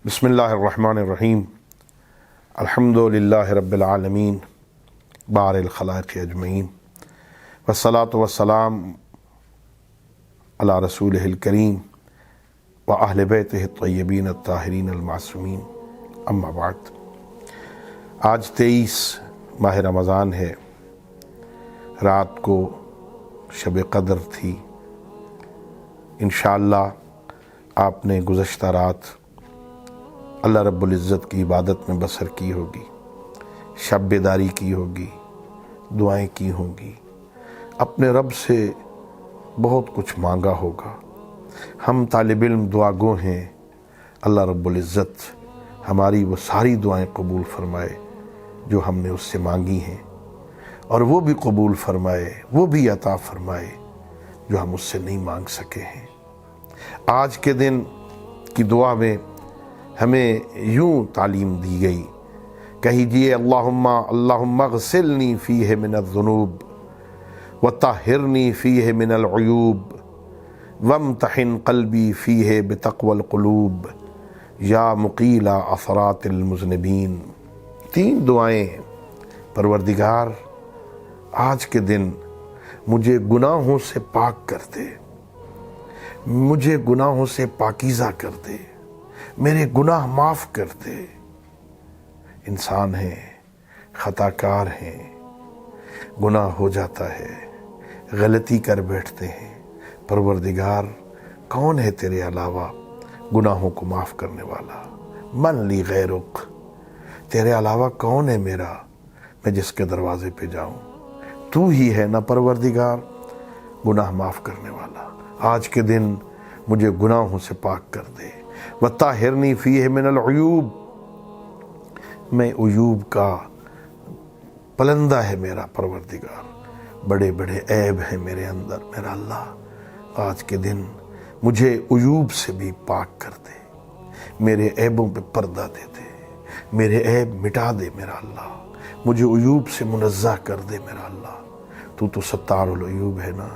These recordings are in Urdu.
بسم اللہ الرحمن الرحیم الحمدللہ رب العالمین بار الخلائق اجمعین والصلاة والسلام علی رسولہ الکریم و اہل بیتہ الطیبین الطاہرین المعصومین، اما بعد۔ آج 23 ماہ رمضان ہے، رات کو شب قدر تھی۔ انشاءاللہ آپ نے گزشتہ رات اللہ رب العزت کی عبادت میں بسر کی ہوگی، شب بیداری کی ہوگی، دعائیں کی ہوں گی، اپنے رب سے بہت کچھ مانگا ہوگا۔ ہم طالب علم دعا گو ہیں، اللہ رب العزت ہماری وہ ساری دعائیں قبول فرمائے جو ہم نے اس سے مانگی ہیں، اور وہ بھی قبول فرمائے، وہ بھی عطا فرمائے جو ہم اس سے نہیں مانگ سکے ہیں۔ آج کے دن کی دعا میں ہمیں یوں تعلیم دی گئی، کہیجئے اللہم اغسلنی فیہ من الذنوب وطہرنی فیہ من العیوب وامتحن قلبی فیہ بتقوی القلوب یا مقیل عثرات المذنبین۔ 3 دعائیں۔ پروردگار آج کے دن مجھے گناہوں سے پاک کر دے، مجھے گناہوں سے پاکیزہ کر دے، میرے گناہ معاف کر دے۔ انسان ہیں، خطا کار ہیں، گناہ ہو جاتا ہے، غلطی کر بیٹھتے ہیں۔ پروردگار کون ہے تیرے علاوہ گناہوں کو معاف کرنے والا؟ من لی غیرک، تیرے علاوہ کون ہے میرا میں جس کے دروازے پہ جاؤں؟ تو ہی ہے نا پروردگار گناہ معاف کرنے والا۔ آج کے دن مجھے گناہوں سے پاک کر دے۔ وطہرنی فیہ من العیوب، میں عیوب کا پلندہ ہے میرا پروردگار، بڑے بڑے عیب ہیں میرے اندر، میرا اللہ آج کے دن مجھے عیوب سے بھی پاک کر دے، میرے عیبوں پہ پردہ دے دے، میرے عیب مٹا دے میرا اللہ، مجھے عیوب سے منزہ کر دے میرا اللہ۔ تو ستار العیوب ہے نا۔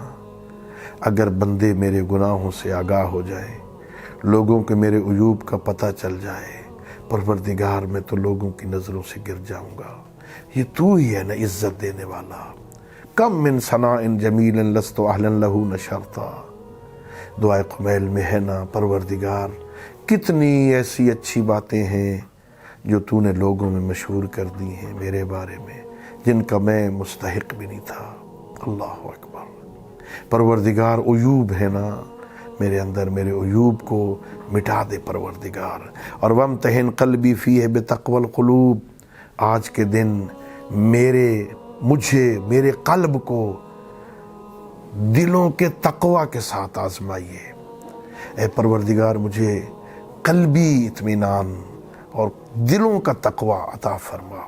اگر بندے میرے گناہوں سے آگاہ ہو جائے، لوگوں کے میرے عیوب کا پتہ چل جائے، پروردگار میں تو لوگوں کی نظروں سے گر جاؤں گا۔ یہ تو ہی ہے نا عزت دینے والا۔ کم من ثناء جمیل لست اہلا لہ نشرتا، دعائے قمیل میں ہے نا پروردگار کتنی ایسی اچھی باتیں ہیں جو تو نے لوگوں میں مشہور کر دی ہیں میرے بارے میں، جن کا میں مستحق بھی نہیں تھا۔ اللہ اکبر۔ پروردگار عیوب ہے نا میرے اندر، میرے عیوب کو مٹا دے پروردگار۔ اور وامتحن قلبی فیہ بتقوی القلوب، آج کے دن میرے قلب کو دلوں کے تقوی کے ساتھ آزمائیے۔ اے پروردگار مجھے قلبی اطمینان اور دلوں کا تقوی عطا فرما۔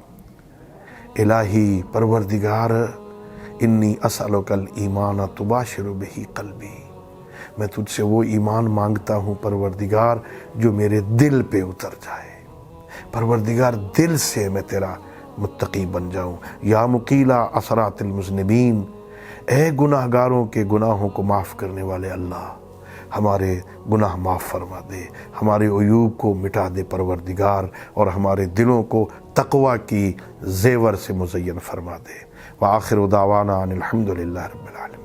الہی پروردگار انی اسألک الایمان تباشر بہ قلبی، میں تجھ سے وہ ایمان مانگتا ہوں پروردگار جو میرے دل پہ اتر جائے۔ پروردگار دل سے میں تیرا متقی بن جاؤں۔ یا مقیل عثرات المذنبین، اے گناہ گاروں کے گناہوں کو معاف کرنے والے اللہ، ہمارے گناہ معاف فرما دے، ہمارے عیوب کو مٹا دے پروردگار، اور ہمارے دلوں کو تقوی کی زیور سے مزین فرما دے۔ وآخر دعوانا ان الحمدللہ رب العالمین۔